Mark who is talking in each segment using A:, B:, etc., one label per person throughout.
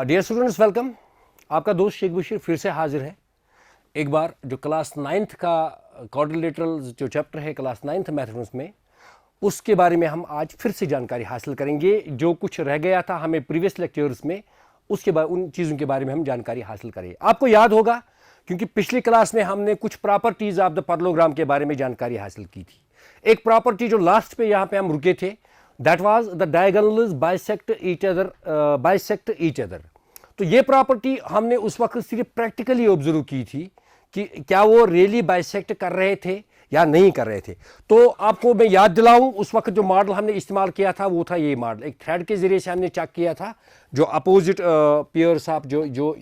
A: Dear students, welcome. आपका दोस्त शेख बशीर फिर से हाजिर है। एक बार जो क्लास 9th का क्वाड्रिलेटरल जो चैप्टर है क्लास 9th मैथमेटिक्स में, उसके बारे में हम आज फिर से जानकारी हासिल करेंगे। जो कुछ रह गया था हमें प्रीवियस लेक्चर्स में, उसके बाद उन चीज़ों के बारे में हम जानकारी हासिल करेंगे। आपको याद होगा क्योंकि पिछली क्लास में हमने कुछ प्रॉपर्टीज ऑफ द पैरेललोग्राम के बारे में जानकारी हासिल की थी। एक प्रॉपर्टी जो लास्ट पे यहाँ पे हम रुके थे, that was the diagonals bisect each other. तो ये प्रॉपर्टी हमने उस वक्त सिर्फ प्रैक्टिकली ऑब्जर्व की थी कि क्या वो रियली बाइसेक्ट कर रहे थे या नहीं कर रहे थे। तो आपको मैं याद दिलाऊं, उस वक्त जो मॉडल हमने इस्तेमाल किया था वो था ये मॉडल। एक थ्रेड के जरिए से हमने चेक किया था जो अपोजिट पेयर्स ऑफ जो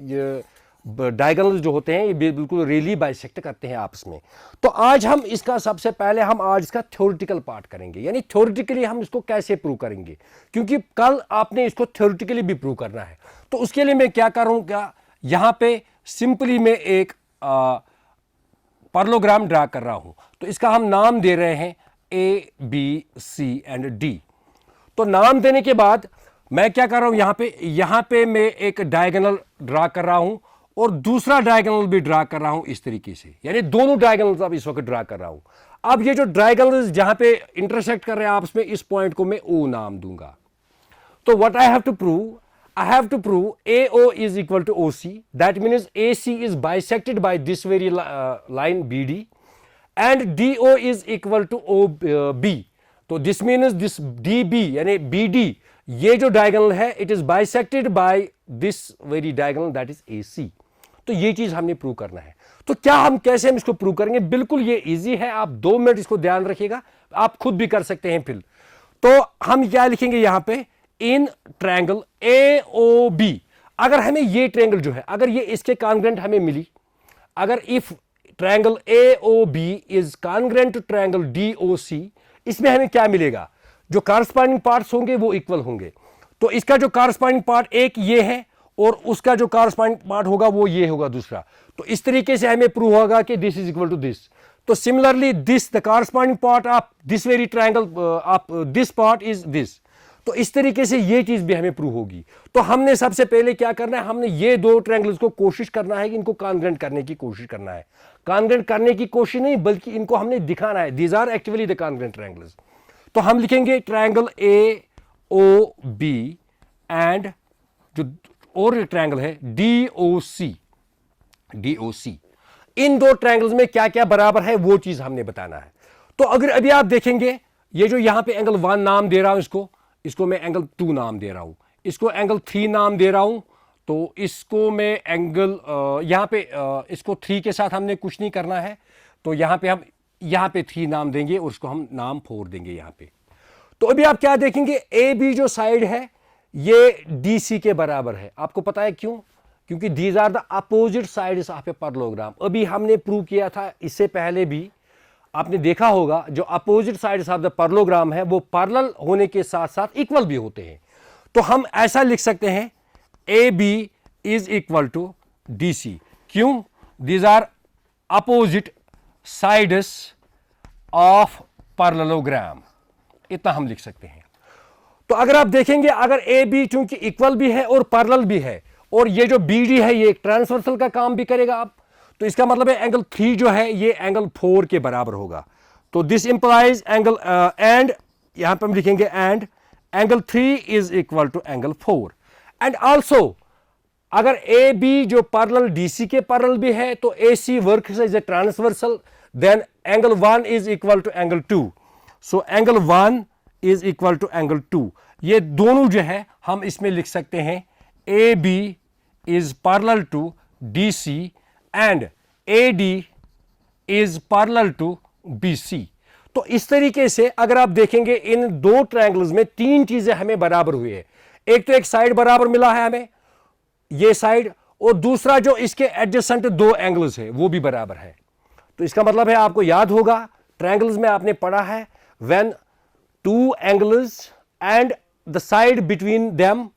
A: डायगोनल्स जो होते हैं ये बिल्कुल रियली बाइसेक्ट करते हैं आपस में। तो आज हम इसका सबसे पहले हम आज इसका थ्योरेटिकल पार्ट करेंगे, यानी थ्योरेटिकली हम इसको कैसे प्रूव करेंगे, क्योंकि कल आपने इसको थ्योरेटिकली भी प्रूव करना है। तो उसके लिए मैं क्या करूँगा, यहाँ पे सिंपली मैं एक पैरेललोग्राम ड्रा कर रहा हूँ। तो इसका हम नाम दे रहे हैं ABC एंड D। तो नाम देने के बाद मैं क्या कर रहा हूँ, यहाँ पे मैं एक डायगोनल ड्रा कर रहा हूँ और दूसरा डायगोनल भी ड्रा कर रहा हूं इस तरीके से, यानी दोनों डायगोनल्स अब इस वक्त ड्रा कर रहा हूं। अब ये जो डायगोनल्स जहां पे इंटरसेक्ट कर रहे हैं आपस में, इस पॉइंट को मैं O नाम दूंगा। तो what I have to prove AO is equal to OC, that means AC is bisected by this very line BD and DO is equal to OB। तो दिस मीन्स दिस DB यानी BD, ये जो diagonal है it is bisected by this very diagonal that is AC। तो ये चीज हमने prove करना है। तो क्या हम कैसे हम इसको प्रूव करेंगे, बिल्कुल ये इजी है। आप 2 मिनट इसको ध्यान रखिएगा, आप खुद भी कर सकते हैं फिर। तो हम क्या लिखेंगे यहाँ पे, इन ट्रायंगल AOB, अगर हमें ये ट्रायंगल जो है, अगर ये इसके कॉन्ग्रुएंट हमें मिली, अगर if triangle AOB is congruent to triangle DOC, इसमें हमें क्या मिलेगा, जो कॉरस्पॉन्डिंग पार्ट्स होंगे वो इक्वल होंगे। तो इसका जो कॉरस्पॉन्डिंग पार्ट एक ये है और उसका जो कॉरस्पॉन्डिंग पार्ट होगा वो ये होगा दूसरा। तो इस तरीके से हमें प्रूव होगा कि this is equal to this. तो similarly this the corresponding part of this very triangle of this part is this. तो इस तरीके से ये चीज भी हमें प्रूव होगी। तो हमने सबसे पहले क्या करना है, हमने ये 2 ट्रायंगल्स को कोशिश करना है कि इनको कॉन्ग्रुएंट करने की कोशिश करना है। कॉन्ग्रुएंट करने की कोशिश नहीं, बल्कि इनको हमने दिखाना है, these are actually the congruent triangles. तो हम लिखेंगे ट्रायंगल AOB एंड जो और ट्रायंगल है DOC। इन 2 ट्रायंगल्स में क्या क्या बराबर है वो चीज हमने बताना है। तो अगर अभी आप देखेंगे, ये जो यहां पे एंगल 1 नाम दे रहा हूं, इसको मैं एंगल 2 नाम दे रहा हूं, इसको एंगल 3 नाम दे रहा हूं। तो इसको मैं एंगल यहां पे इसको 3 के साथ हमने कुछ नहीं करना है, तो यहां पे हम यहां पे 3 नाम देंगे और उसको हम नाम 4 देंगे यहां पे। तो अभी आप क्या देखेंगे, AB जो साइड है ये DC के बराबर है। आपको पता है क्यों, क्योंकि these are the opposite sides of a parallelogram. अभी हमने प्रूव किया था, इससे पहले भी आपने देखा होगा, जो opposite sides of the parallelogram है वो पैरेलल होने के साथ साथ इक्वल भी होते हैं। तो हम ऐसा लिख सकते हैं AB is equal to DC। क्यों, these are opposite sides of parallelogram, इतना हम लिख सकते हैं। तो अगर आप देखेंगे, अगर AB चूंकि इक्वल भी है और पैरेलल भी है, और ये जो BD है ये एक ट्रांसवर्सल का काम भी करेगा आप, तो इसका मतलब है एंगल 3 जो है ये एंगल 4 के बराबर होगा। तो दिस इंप्लाइज एंगल एंड, यहां पर हम लिखेंगे and angle 3 is equal to angle 4। And also अगर AB जो पैरेलल DC के पैरेलल भी है, तो AC works as a transversal, then angle 1 is equal to angle 2। So angle 1 is equal to angle 2। ये दोनों जो है हम इसमें लिख सकते हैं AB is parallel to DC and AD is parallel to BC। तो इस तरीके से अगर आप देखेंगे, इन 2 ट्रायंगल्स में 3 चीजें हमें बराबर हुई है। एक तो एक साइड बराबर मिला है हमें, ये साइड, और दूसरा जो इसके एडजेसेंट 2 एंगल्स है वो भी बराबर है। तो इसका मतलब है, आपको याद होगा ट्रायंगल्स में आपने पढ़ा है, when 2 angles and the side between them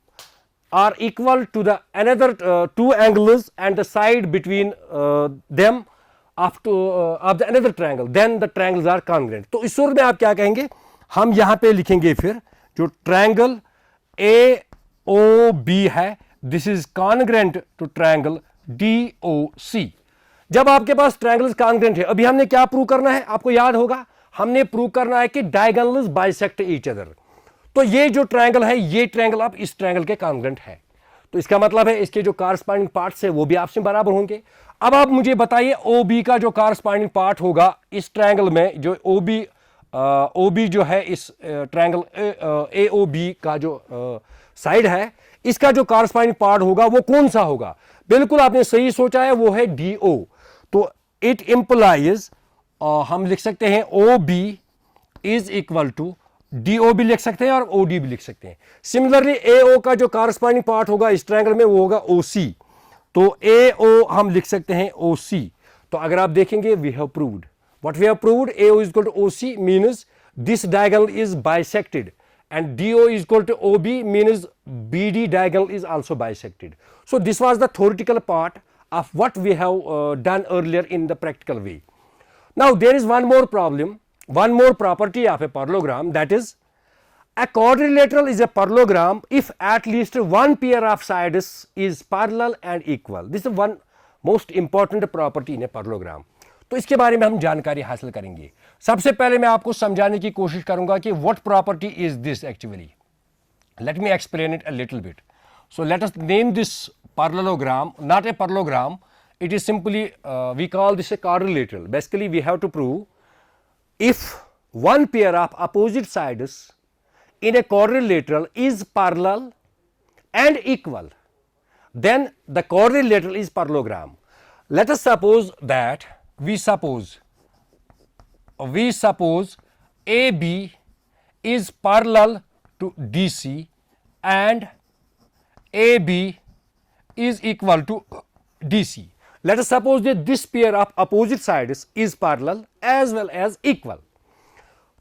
A: are equal to the another 2 angles and the side between them of the another triangle, then the triangles are congruent। तो इस सूरत में आप क्या कहेंगे, हम यहां पे लिखेंगे फिर जो ट्रायंगल AOB है this is congruent to triangle DOC। जब आपके पास ट्रायंगल कॉन्ग्रेंट है, अभी हमने क्या प्रूव करना है, आपको याद होगा, हमने प्रूव करना है कि डायगोनल्स बाइसेक्ट ईच अदर। तो ये जो ट्रायंगल है, ये ट्रायंगल अब इस ट्रायंगल के कॉन्ग्रेंट है, तो इसका मतलब है इसके जो कॉरस्पॉन्डिंग पार्ट्स है वो भी आपस में बराबर होंगे। अब आप मुझे बताइए OB का जो कॉरस्पॉन्डिंग पार्ट होगा इस ट्रायंगल में, जो OB जो है इस ट्रायंगल AOB का जो साइड है, इसका जो कॉरस्पॉन्डिंग पार्ट होगा वो कौन सा होगा? बिल्कुल आपने सही सोचा है, वो है DO। तो इट इंप्लाइज, हम लिख सकते हैं OB is equal to DO भी लिख सकते हैं और OD भी लिख सकते हैं। सिमिलरली AO का जो कॉरस्पॉन्डिंग पार्ट होगा इस ट्रायंगल में वो होगा OC। तो AO हम लिख सकते हैं OC। तो अगर आप देखेंगे, we have proved what we have proved, AO is equal to OC means this diagonal is bisected and DO is equal to OB means BD diagonal is also bisected. So this was the theoretical part of what we have done earlier in the practical way. Now there is one more problem, one more property of a parallelogram, that is a quadrilateral is a parallelogram if at least one pair of sides is parallel and equal. This is one most important property in a parallelogram. तो इसके बारे में हम जानकारी हासिल करेंगे। सबसे पहले मैं आपको समझाने की कोशिश करूंगा कि what property is this actually. Let me explain it a little bit. So let us name this parallelogram, not a parallelogram, it is simply we call this a quadrilateral. Basically we have to prove if one pair of opposite sides in a quadrilateral is parallel and equal, then the quadrilateral is parallelogram. Let us suppose that we suppose AB is parallel to DC and AB is equal to DC. Let us suppose that this pair of opposite sides is parallel as well as equal.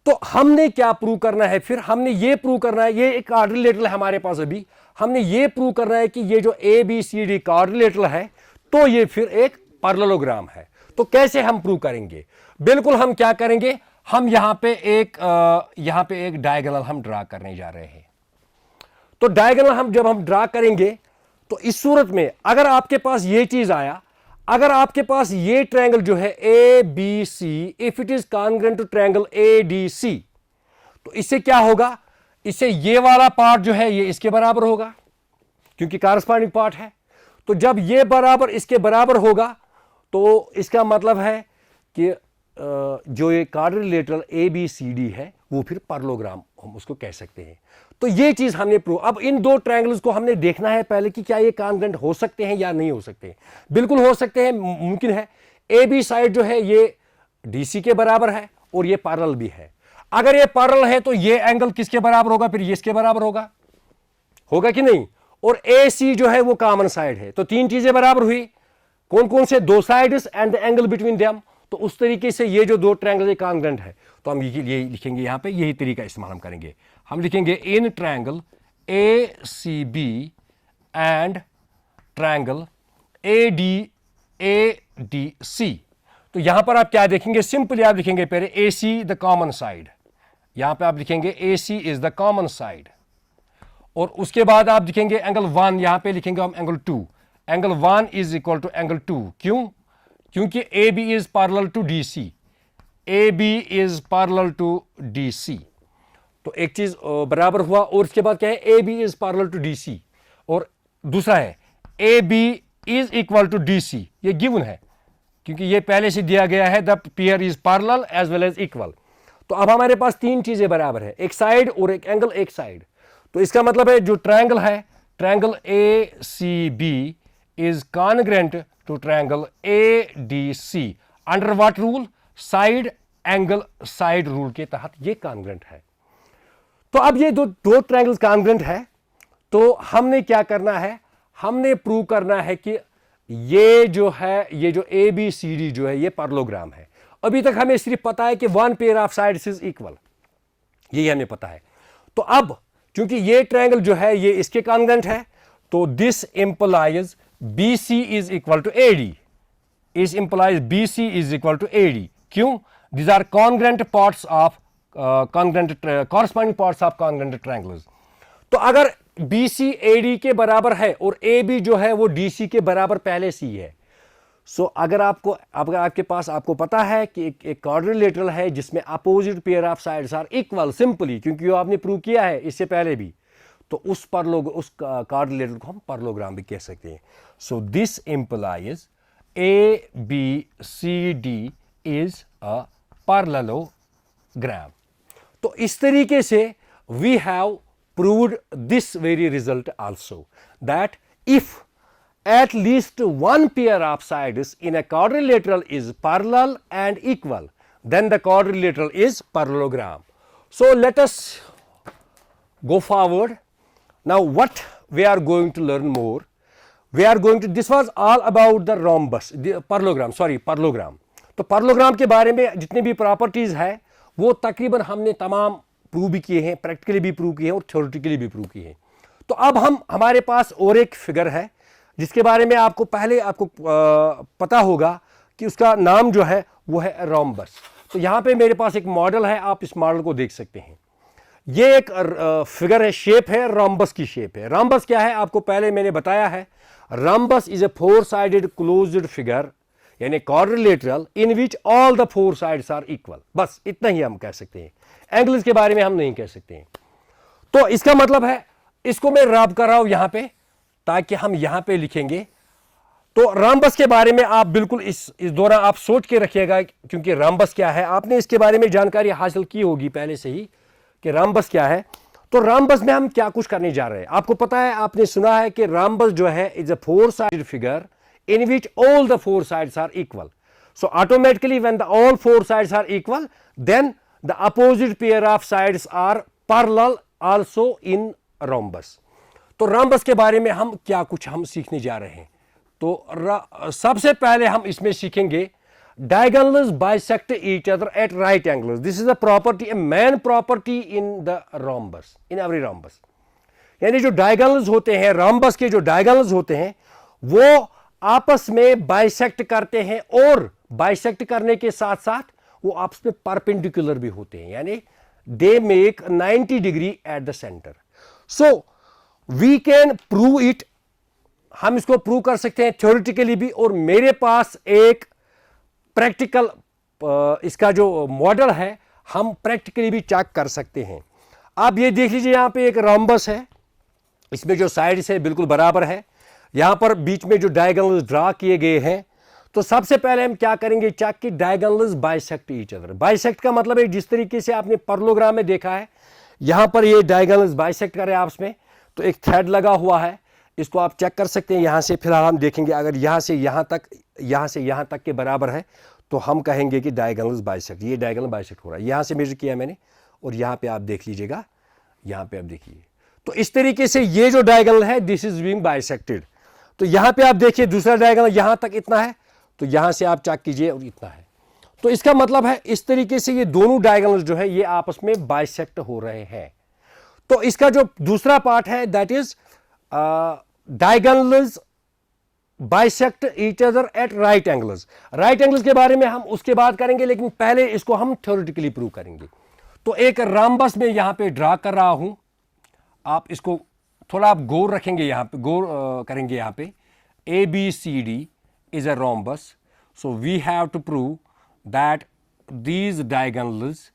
A: तो हमने क्या prove करना है? फिर हमने ये prove करना है, ये एक क्वाड्रिलेटरल है हमारे पास, अभी हमने ये प्रूव करना है कि ये जो ABCD क्वाड्रिलेटरल है तो ये फिर एक पैरेललोग्राम है। तो कैसे हम प्रूव करेंगे? बिल्कुल हम क्या करेंगे, हम यहां पे एक डायगोनल हम ड्रा करने जा रहे हैं। तो डायगोनल जब हम ड्रा करेंगे तो इस सूरत में अगर आपके पास ये चीज आया, अगर आपके पास ये ट्रायंगल जो है ABC, if it is congruent to triangle ADC, तो इससे क्या होगा, इससे ये वाला पार्ट जो है ये इसके बराबर होगा क्योंकि कॉरस्पॉन्डिंग पार्ट है। तो जब ये बराबर इसके बराबर होगा तो इसका मतलब है कि जो ये क्वाड्रिलेटरल ABCD है वो फिर पैरेललोग्राम हम उसको कह सकते हैं। तो ये चीज हमने प्रूव, अब इन दो ट्रायंगल्स को हमने देखना है पहले कि क्या ये कॉन्ग्रुएंट हो सकते हैं या नहीं हो सकते। बिल्कुल हो सकते हैं, मुमकिन है। AB साइड जो है ये DC के बराबर है और ये पैरेलल भी है। अगर ये पैरेलल है तो ये एंगल किसके बराबर होगा, फिर ये इसके बराबर होगा कि नहीं। और AC जो है वो कॉमन साइड है, तो तीन चीजें बराबर हुई। कौन कौन से? दो sides and the angle between them. तो उस तरीके से ये जो दो ट्रायंगल कॉन्ग्रुएंट है, तो हम ये लिखेंगे यहां पे, यही तरीका इस्तेमाल हम करेंगे। हम लिखेंगे in triangle ACB and triangle ADC। तो यहां पर आप क्या देखेंगे, सिंपली आप लिखेंगे पहले AC द कॉमन साइड, यहां पे आप लिखेंगे AC is the common side, और उसके बाद आप लिखेंगे एंगल 1, यहां पे लिखेंगे हम angle 2। Angle 1 is equal to angle 2, क्यों? क्योंकि AB is parallel to DC, AB is parallel to DC। तो एक चीज बराबर हुआ, और इसके बाद क्या है, AB is parallel to DC, और दूसरा है AB is equal to DC। ये गिवन है क्योंकि ये पहले से दिया गया है, the pair is parallel as well as equal. तो अब हमारे पास तीन चीजें बराबर है, एक साइड और एक एंगल एक साइड। तो इसका मतलब है जो ट्रायंगल है, triangle ACB is congruent to triangle ADC under what rule? Side angle side rule के तहत ये कॉन्ग्रुएंट है। तो अब ये दो ट्रायंगल्स कॉन्ग्रुएंट है, तो हमने क्या करना है, हमने प्रूव करना है कि ये जो है, ये जो ABCD जो है ये पैरेललोग्राम है। अभी तक हमें सिर्फ पता है कि one pair of sides is equal, यही हमें पता है। तो अब क्योंकि ये ट्रायंगल जो है ये इसके कॉन्ग्रुएंट है, तो this implies BC is equal to AD, इस implies BC is equal to AD। क्यों? These are congruent parts of congruent corresponding parts of congruent triangles. तो अगर बी सी ए डी के बराबर है और ए बी जो है वो डी सी के बराबर पहले से ही है। सो अगर आपके पास आपको पता है कि एक क्वाड्रिलेटरल है जिसमें opposite pair of sides are equal, simply क्योंकि वो आपने प्रूव किया है इससे पहले भी, तो उस क्वाड्रिलेटरल को हम पैरेललोग्राम भी कह सकते हैं। So this implies A B C D is a parallelogram. तो इस तरीके से we have proved this very result also, that if at least one pair of sides in a quadrilateral is parallel and equal, then the quadrilateral is parallelogram. So let us go forward. Now what we are going to learn more, we are going to, this was all about the rhombus, the parallelogram, sorry parallelogram. तो parallelogram के बारे में जितने भी properties है वो तकरीबन हमने तमाम प्रूव भी किए हैं, प्रैक्टिकली भी प्रूव किए हैं और थ्योरेटिकली भी प्रूव किए हैं। तो अब हमारे पास और एक फिगर है जिसके बारे में आपको पता होगा कि उसका नाम जो है वो है रोम्बस। तो यहाँ पे मेरे पास एक मॉडल है, आप इस मॉडल को देख सकते हैं। ये एक फिगर है, शेप है, रोम्बस की शेप है। रोम्बस क्या है आपको पहले मैंने बताया है। Rhombus is a four sided closed figure, यानी quadrilateral in which all the four sides are equal. बस इतना ही हम कह सकते हैं, एंगल्स के बारे में हम नहीं कह सकते हैं। तो इसका मतलब है, इसको मैं रब कर रहा हूं यहां पे ताकि हम यहां पे लिखेंगे। तो रोम्बस के बारे में आप बिल्कुल इस दौरान आप सोच के रखिएगा, क्योंकि रोम्बस क्या है आपने इसके बारे में जानकारी हासिल की होगी पहले से ही कि रोम्बस क्या है। तो रोम्बस में हम क्या कुछ करने जा रहे हैं, आपको पता है, आपने सुना है कि रोम्बस जो है is a four sided figure in which all the four sides are equal. So automatically when all four sides are equal, then the opposite pair of sides are parallel also in rhombus. तो rhombus के बारे में हम क्या कुछ हम सीखने जा रहे हैं। तो सबसे पहले हम इसमें सीखेंगे diagonals bisect each other at right angles. This is a property, a main property in the rhombus, in every rhombus. यानी जो diagonals होते हैं, rhombus के जो diagonals होते हैं वो आपस में बाइसेक्ट करते हैं और बाइसेक्ट करने के साथ साथ वो आपस में परपेंडिकुलर भी होते हैं, यानी they make 90 degree at the centre. So we can prove it, हम इसको प्रूव कर सकते हैं थ्योरेटिकली भी, और मेरे पास एक प्रैक्टिकल इसका जो मॉडल है हम प्रैक्टिकली भी चेक कर सकते हैं। आप ये देख लीजिए, यहां पे एक रोम्बस है, इसमें जो साइड्स है बिल्कुल बराबर है, यहां पर बीच में जो डायगोनल्स ड्रा किए गए हैं। तो सबसे पहले हम क्या करेंगे, चेक की diagonals bisect each other. Bisect का मतलब है जिस तरीके से आपने पैरेललोग्राम में देखा है, यहां पर ये डायगोनल्स बाइसेक्ट कर रहे हैं आपस में, तो एक थ्रेड लगा हुआ है, इसको आप चेक कर सकते हैं। यहां से फिलहाल हम देखेंगे, अगर यहां से यहां तक के बराबर है तो हम कहेंगे कि डायगोनल्स बाइसेक्ट, ये डायगोनल बाइसेक्ट हो रहा है। यहां से मेजर किया मैंने और यहां पे आप देख लीजिएगा, यहां पे आप देखिए, तो इस तरीके से ये जो डायगोनल है दिस इज बीइंग बाइसेक्टेड। तो यहां पे आप देखिए दूसरा डायगोनल यहां तक इतना है, तो यहां से आप चेक कीजिए और इतना है। तो इसका मतलब है इस तरीके से ये दोनों डायगोनल्स जो है ये आपस में बाइसेक्ट हो रहे हैं। तो इसका जो दूसरा पार्ट है that is diagonals bisect each other at right angles. Right angles के बारे में हम उसके बाद करेंगे, लेकिन पहले इसको हम थ्योरेटिकली प्रूव करेंगे। तो एक रोम्बस में यहां पे ड्रा कर रहा हूं, आप इसको थोड़ा आप गौर रखेंगे, यहां पे गौर करेंगे। यहां पे A B C D is a rhombus, so we have to prove that these diagonals,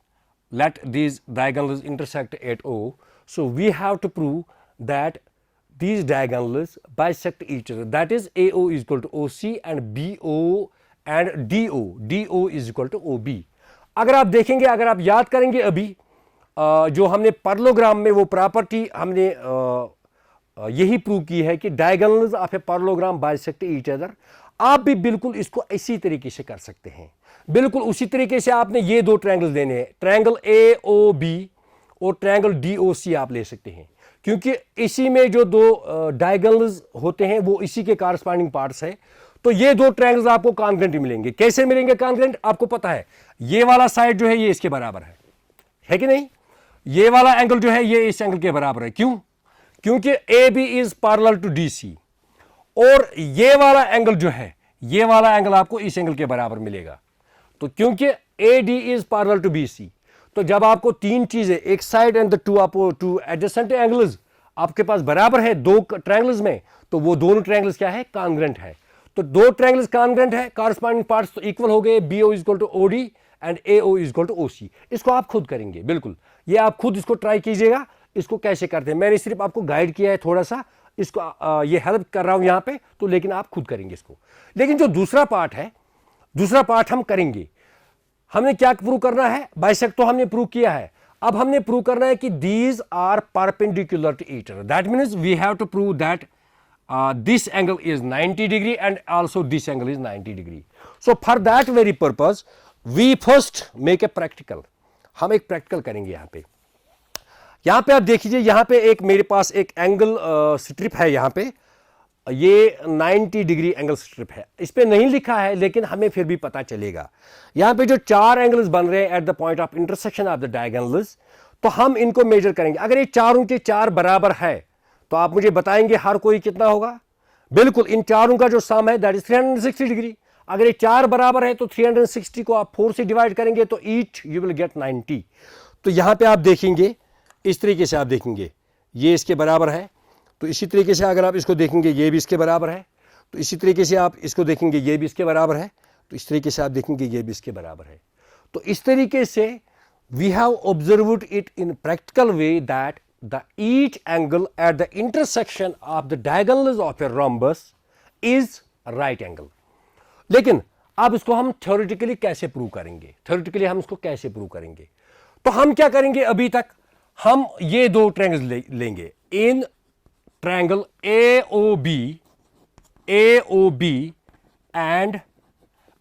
A: let these diagonals intersect at O, so we have to prove that these diagonals bisect each other, that is AO is equal to OC and BO and DO is equal to OB। अगर आप देखेंगे, अगर आप याद करेंगे अभी जो हमने पैरेललोग्राम में वो प्रॉपर्टी हमने यही प्रूव की है कि diagonals of a parallelogram bisect each other. आप भी बिल्कुल इसको इसी तरीके से कर सकते हैं, बिल्कुल उसी तरीके से आपने ये दो ट्रायंगल देने हैं, ट्रायंगल AOB और ट्रायंगल DOC आप ले सकते हैं, क्योंकि इसी में जो दो डायगोनल्स होते हैं वो इसी के कॉरस्पॉन्डिंग पार्ट्स है। तो ये दो ट्रायंगल्स आपको कॉन्ग्रुएंट मिलेंगे। कैसे मिलेंगे कॉन्ग्रुएंट, आपको पता है, ये वाला साइड जो है ये इसके बराबर है कि नहीं, ये वाला एंगल जो है ये इस एंगल के बराबर है। क्यों, क्योंकि AB is parallel to DC, और ये वाला एंगल जो है ये वाला एंगल आपको इस एंगल के बराबर मिलेगा। तो क्योंकि AD is parallel to BC, तो जब आपको तीन चीजें, एक side and the two adjacent angles आपके पास बराबर है दो ट्रायंगल्स में, तो वो दोनों ट्रायंगल्स क्या है, कॉन्ग्रुएंट है। तो दो ट्रायंगल्स कॉन्ग्रुएंट है, कॉरस्पॉन्डिंग पार्ट्स तो इक्वल हो गए, BO equal to OD and AO equal to OC। इसको आप खुद करेंगे, बिल्कुल ये आप खुद इसको ट्राई कीजिएगा। इसको कैसे करते हैं, मैंने सिर्फ आपको गाइड किया है थोड़ा सा, इसको ये हेल्प कर रहा हूं यहां पे, तो लेकिन आप खुद करेंगे इसको। लेकिन जो दूसरा पार्ट है, दूसरा पार्ट हम करेंगे। हमने क्या प्रूव करना है, बाइसेक्ट तो हमने प्रूव किया है, अब हमने प्रूव करना है कि these are perpendicular to each other. That means we have to prove that this angle is 90 degree and also this angle is 90 degree. So for that very purpose we first make a practical. हम एक practical करेंगे यहाँ पे आप देखिए, यहाँ पे एक मेरे पास एक एंगल स्ट्रिप है, यहाँ पे ये 90 डिग्री एंगल स्ट्रिप है। इस पे नहीं लिखा है लेकिन हमें फिर भी पता चलेगा। यहाँ पे जो चार एंगल्स बन रहे हैं at the point of intersection of the diagonals, तो हम इनको मेजर करेंगे। अगर ये चारों के चार बराबर है तो आप मुझे बताएंगे हर कोई कितना होगा। बिल्कुल इन चारों का जो सम है दैट इज 360 डिग्री। अगर ये चार बराबर है तो 360 को आप 4 से डिवाइड करेंगे तो ईच यू विल गेट 90। तो यहां पे आप देखेंगे इस तरीके से, आप देखेंगे ये इसके बराबर है, तो इसी तरीके से अगर आप इसको देखेंगे ये भी इसके बराबर है, तो इसी तरीके से आप इसको देखेंगे ये भी इसके बराबर है, तो इस तरीके से आप देखेंगे ये भी इसके बराबर है। तो इस तरीके से we have observed it in practical way that the each angle at the intersection of the diagonals of a rhombus is right angle। लेकिन अब इसको हम theoretically कैसे प्रूव करेंगे, theoretically हम इसको कैसे प्रूव करेंगे? तो हम क्या करेंगे, अभी तक हम ये दो ट्रायंगल्स लेंगे। In triangle AOB and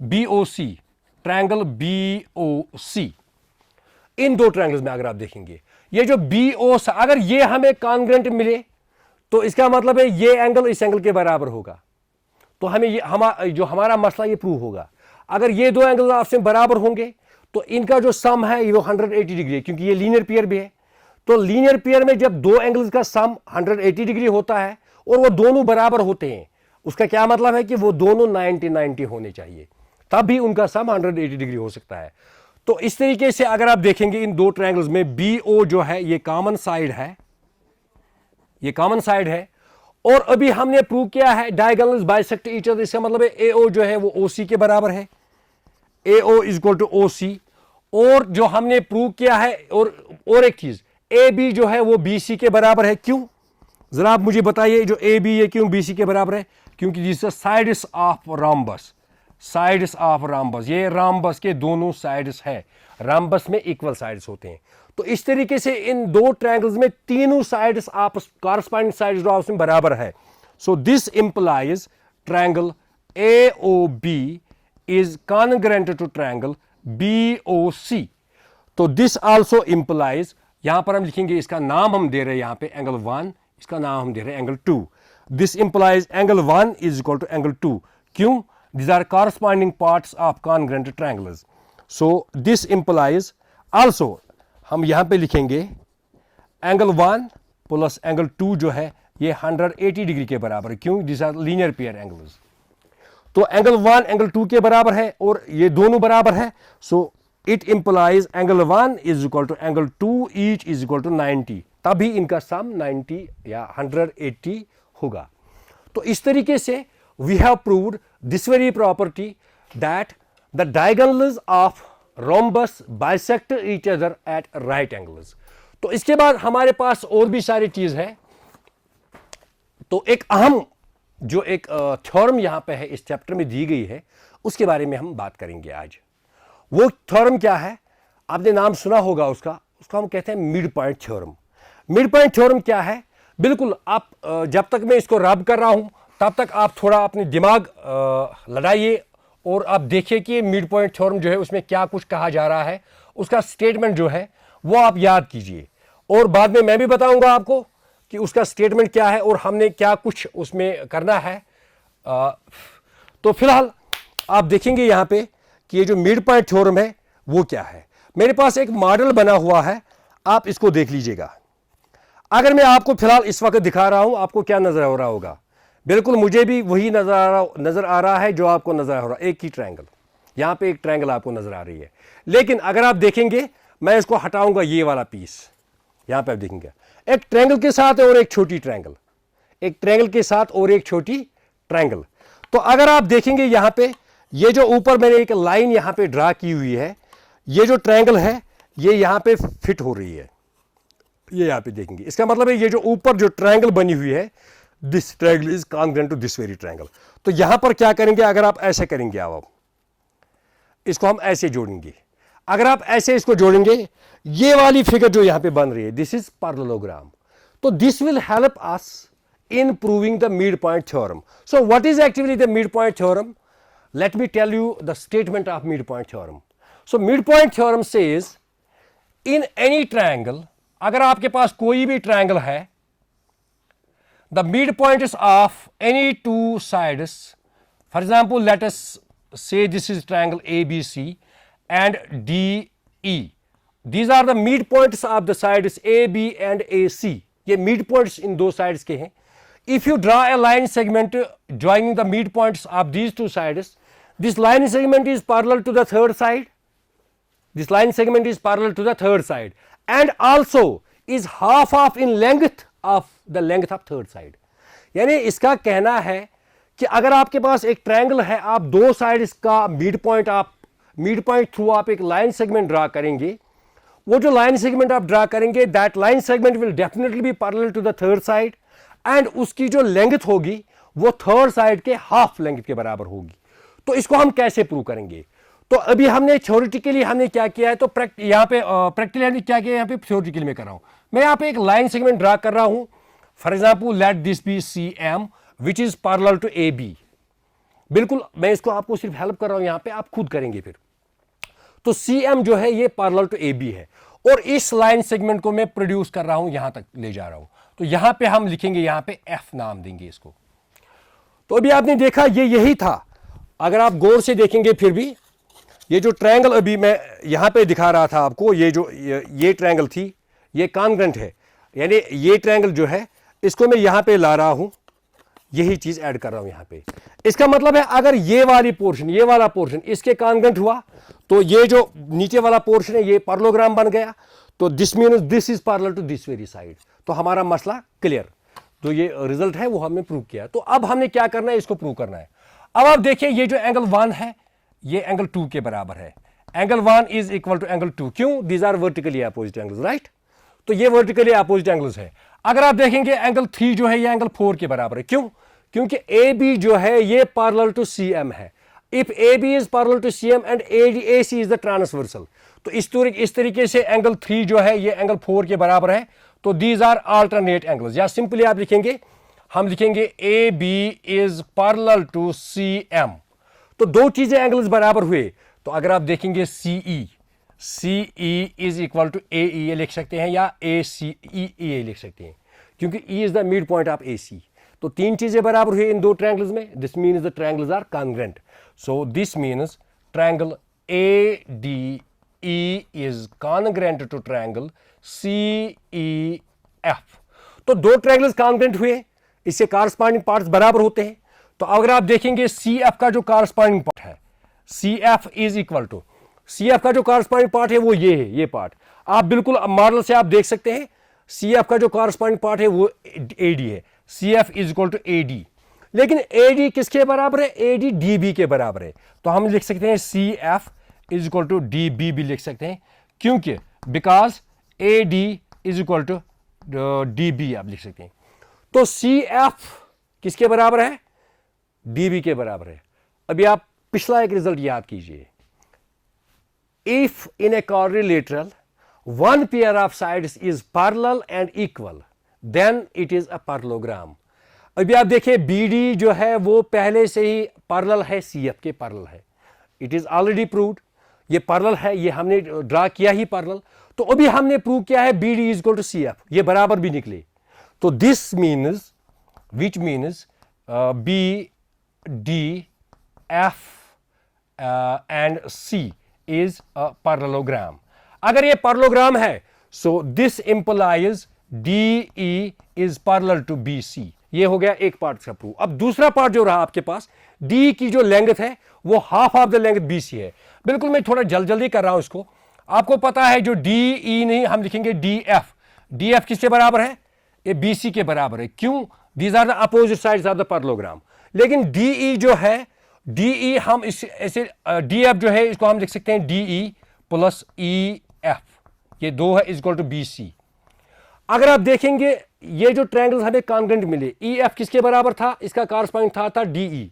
A: BOC, triangle BOC, इन दो ट्रायंगल्स में अगर आप देखेंगे ये जो BO, अगर ये हमें कॉन्ग्रुएंट मिले तो इसका मतलब है ये एंगल इस एंगल के बराबर होगा, तो हमें ये जो हमारा मसला ये प्रूव होगा। अगर ये दो एंगल आपसे बराबर होंगे तो इनका जो सम है ये 180 डिग्री है, क्योंकि ये लीनियर पेयर भी है। तो लीनियर पेयर में जब दो एंगल्स का सम 180 डिग्री होता है और वो दोनों बराबर होते हैं, उसका क्या मतलब है कि वो दोनों 90-90 होने चाहिए, तब भी उनका सम 180 डिग्री हो सकता है। तो इस तरीके से अगर आप देखेंगे इन दो ट्रायंगल्स में BO जो है ये कॉमन साइड है, ये कॉमन साइड है, और अभी हमने प्रूव किया है डायगोनल्स बाइसेक्ट ईच अदर। इसका मतलब है AO जो है वो OC के बराबर है, AO is equal to OC। और जो हमने प्रूव किया है, और एक चीज AB जो है वो BC के बराबर है। क्यों, जरा आप मुझे बताइए, जो AB ये क्यों BC के बराबर है? क्योंकि this is sides of rhombus, sides of rhombus, ये रॉम्बस के दोनों साइड्स है, रॉम्बस में इक्वल साइड्स होते हैं। तो इस तरीके से इन दो ट्रायंगल्स में तीनों साइड्स आपस कॉरस्पॉन्डिंग साइड्स जो आपस में बराबर है। So this implies triangle AOB is congruent to triangle BOC। तो दिस आल्सो इंप्लाइज, यहां पर हम लिखेंगे, इसका नाम हम दे रहे हैं यहां पे एंगल 1, इसका नाम हम दे रहे हैं angle 2। This implies angle 1 is equal to angle 2। क्यों? These are corresponding parts of congruent triangles. So this implies also, हम यहां पे लिखेंगे एंगल 1 प्लस एंगल 2 जो है ये 180 डिग्री के बराबर है। क्यों? These are linear pair angles। तो एंगल 1 एंगल 2 के बराबर है और ये दोनों बराबर है। So it implies angle 1 is equal to angle 2 each is equal to 90, तभी इनका सम 90 या 180 होगा। तो इस तरीके से we have proved this very property that the diagonals of rhombus bisect each other at right angles। तो इसके बाद हमारे पास और भी सारी चीज है। तो एक अहम जो एक थ्योरम यहां पे है इस चैप्टर में दी गई है, उसके बारे में हम बात करेंगे आज। वो थ्योरम क्या है, आपने नाम सुना होगा उसका हम कहते हैं mid point theorem. Mid point theorem क्या है? बिल्कुल आप जब तक मैं इसको रब कर रहा हूं तब तक आप थोड़ा अपने दिमाग लड़ाइए और आप देखिए कि मिड पॉइंट थ्योरम जो है उसमें क्या कुछ कहा जा रहा है, उसका स्टेटमेंट जो है वो आप याद कीजिए, और बाद में मैं भी बताऊंगा आपको कि उसका स्टेटमेंट क्या है और हमने क्या कुछ उसमें करना है। तो फिलहाल आप देखेंगे यहाँ पे कि ये जो मिड पॉइंट थ्योरम है वो क्या है। मेरे पास एक मॉडल बना हुआ है, आप इसको देख लीजिएगा। अगर मैं आपको फिलहाल इस वक्त दिखा रहा हूं, आपको क्या नजर हो रहा होगा? बिल्कुल मुझे भी वही नजर आ रहा है जो आपको नजर हो रहा है, एक ही ट्रायंगल। यहां पे एक ट्रायंगल आपको नजर आ रही है, लेकिन अगर आप देखेंगे मैं इसको हटाऊंगा, ये वाला पीस यहां पे आप देखेंगे एक ट्रायंगल के साथ और एक छोटी ट्रायंगल, एक ट्रायंगल के साथ और एक छोटी ट्रायंगल। तो अगर आप देखेंगे यहां पे ये जो ऊपर मैंने एक लाइन यहां पे ड्रा की हुई है, ये जो ट्रायंगल है ये यहां पे फिट हो रही है, ये यहां पे देखेंगे, इसका मतलब है ये जो ऊपर जो ट्रायंगल बनी हुई है, this triangle is congruent to this very triangle. तो यहां पर क्या करेंगे, अगर आप ऐसे करेंगे, आप इसको हम ऐसे जोड़ेंगे, अगर आप ऐसे इसको जोड़ेंगे, ये वाली फिगर जो यहां पे बन रही है, दिस इज पैरेललोग्राम। तो this will help us in proving the midpoint theorem. So what is actually the midpoint theorem? Let me tell you the statement of midpoint theorem. So midpoint theorem says in any triangle, अगर आपके पास कोई भी triangle है, the midpoints of any two sides, for example let us say this is triangle ABC and DE, these are the midpoints of the sides AB and AC, ये midpoints इन दो sides के हैं। If you draw a line segment joining the midpoints of these two sides, this line segment is parallel to the third side. This line segment is parallel to the third side and also is half of in length of the length of third side. यानी इसका कहना है कि अगर आपके पास एक triangle है, आप दो साइड्स का मिड पॉइंट थ्रू आप एक लाइन सेगमेंट ड्रा करेंगे, वो जो लाइन सेगमेंट आप ड्रा करेंगे, that line segment will definitely be parallel to the third side and उसकी जो लेंथ होगी वो थर्ड साइड के हाफ लेंथ के बराबर होगी। तो इसको हम कैसे प्रूव करेंगे? तो अभी हमने थ्योरेटिकली हमने क्या किया है, तो यहाँ पे प्रैक्टिकली क्या किया, यहाँ पे थ्योरेटिकली में कर रहा हूं, मैं यहाँ पे एक लाइन सेगमेंट ड्रा कर रहा हूं। For example let this be CM which is parallel to AB। बिल्कुल मैं इसको आपको सिर्फ हेल्प कर रहा हूं, यहाँ पे आप खुद करेंगे फिर। तो CM जो है ये पैरेलल टू AB है और इस लाइन सेगमेंट को मैं प्रोड्यूस कर रहा हूं, यहां तक ले जा रहा हूं। तो यहां पे हम लिखेंगे, यहां पे F नाम देंगे इसको। तो अभी आपने देखा ये यही था, अगर आप गौर से देखेंगे फिर भी ये जो ट्रायंगल अभी मैं यहां पे दिखा रहा था आपको, ये जो ये ट्रायंगल थी ये कॉन्ग्रुएंट है, यानी ये ट्रायंगल जो है इसको मैं यहां पे ला रहा हूं, यही चीज ऐड कर रहा हूं यहां पे। इसका मतलब है अगर ये वाली पोर्शन, ये वाला पोर्शन इसके कॉन्ग्रुएंट हुआ तो ये जो नीचे वाला पोर्शन है ये पैरेललोग्राम बन गया। तो this means this is parallel to this very side. तो हमारा मसला क्लियर, तो ये रिजल्ट है वो हमने प्रूव किया। तो अब हमने क्या करना है, इसको प्रूव करना है। अब आप देखिए ये जो एंगल 1 है ये एंगल 2 के बराबर है। Angle 1 is equal to angle 2, क्यों? These are vertically opposite angles, right? तो ये वर्टिकली अपोजिट एंगल्स है। अगर आप देखेंगे एंगल 3 जो है ये एंगल 4 के बराबर है, क्यों? क्योंकि AB जो है ये पैरेलल टू CM है। If AB is parallel to CM and AC is the transversal, तो इस तरीके से एंगल 3 जो है ये एंगल 4 के बराबर है। तो दीज आर अल्टरनेट एंगल्स, या सिंपली आप लिखेंगे, हम लिखेंगे AB is parallel to CM। तो दो चीजें एंगल्स बराबर हुए। तो अगर आप देखेंगे CE is equal to AE लिख सकते हैं, या ACE लिख सकते हैं, क्योंकि E is the mid point of AC। तो तीन चीजें बराबर हुई इन दो ट्रायंगल्स में। This means the triangles are congruent. So this means triangle ADE is congruent to triangle CEF। तो दो ट्रायंगल्स कॉन्ग्रुएंट हुए, इससे कॉरस्पॉन्डिंग पार्ट्स बराबर होते हैं। तो अगर आप देखेंगे CF का जो कॉरस्पॉन्डिंग पार्ट है, CF is equal to, CF का जो कॉरस्पॉन्डिंग पार्ट है वो ये है, ये पार्ट आप बिल्कुल मॉडल से आप देख सकते हैं। CF का जो कॉरस्पॉन्डिंग पार्ट है वो AD है, CF is equal to AD। लेकिन AD किसके बराबर है? AD DB के बराबर है। तो हम लिख सकते हैं CF is equal to DB भी लिख सकते हैं, क्योंकि because AD is equal to DB आप लिख सकते हैं। तो CF किसके बराबर है? DB के बराबर है। अभी आप पिछला एक रिजल्ट याद कीजिए, if in A quadrilateral one pair of sides is parallel and equal then it is a parallelogram। अभी आप देखिए BD जो है वो पहले से ही पैरेलल है, CF के पैरेलल है, इट इज ऑलरेडी प्रूव्ड, ये पैरेलल है, ये हमने ड्रा किया ही पैरेलल। तो अभी हमने प्रूव किया है BD is equal to CF, ये बराबर भी निकले। तो this means which means BDF and C is a parallelogram. अगर ये पैरेललोग्राम है so this implies DE is parallel to BC। ये हो गया एक पार्ट का प्रूव। अब दूसरा पार्ट जो रहा आपके पास, D की जो लेंथ है वो half of the length BC है। बिल्कुल मैं थोड़ा जल्दी कर रहा हूं इसको। आपको पता है जो DE नहीं हम लिखेंगे DF, डी एफ किसके बराबर है? ये बी सी के बराबर है। क्यों? These are the opposite sides of the parallelogram. लेकिन डी ई जो है, डी ई हम इस ऐसे डी एफ जो है इसको हम लिख सकते हैं D E plus E F, ये दो है is equal to B C. अगर आप देखेंगे ये जो ट्रायंगल्स हमें कॉन्ग्रुएंट मिले, ई एफ किसके बराबर था? इसका कॉरस्पॉन्डिंग था डी ई,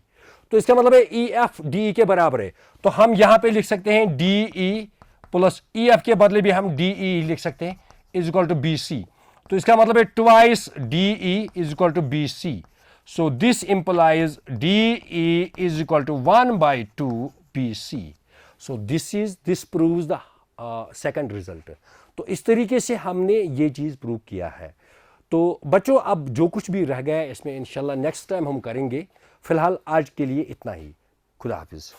A: तो इसका मतलब है ई एफ डी ई के बराबर है। तो हम यहां पे लिख सकते हैं D E plus E F के बदले भी हम डी ई लिख सकते हैं is equal to B C. तो इसका मतलब है twice D E is equal to B C. So this implies D E is equal to 1/2 B C. So this proves the second result. तो इस तरीके से हमने ये चीज़ प्रूव किया है। तो बच्चों अब जो कुछ भी रह गया है इसमें इंशाल्लाह नेक्स्ट टाइम हम करेंगे। फिलहाल आज के लिए इतना ही। खुदा हाफिज़।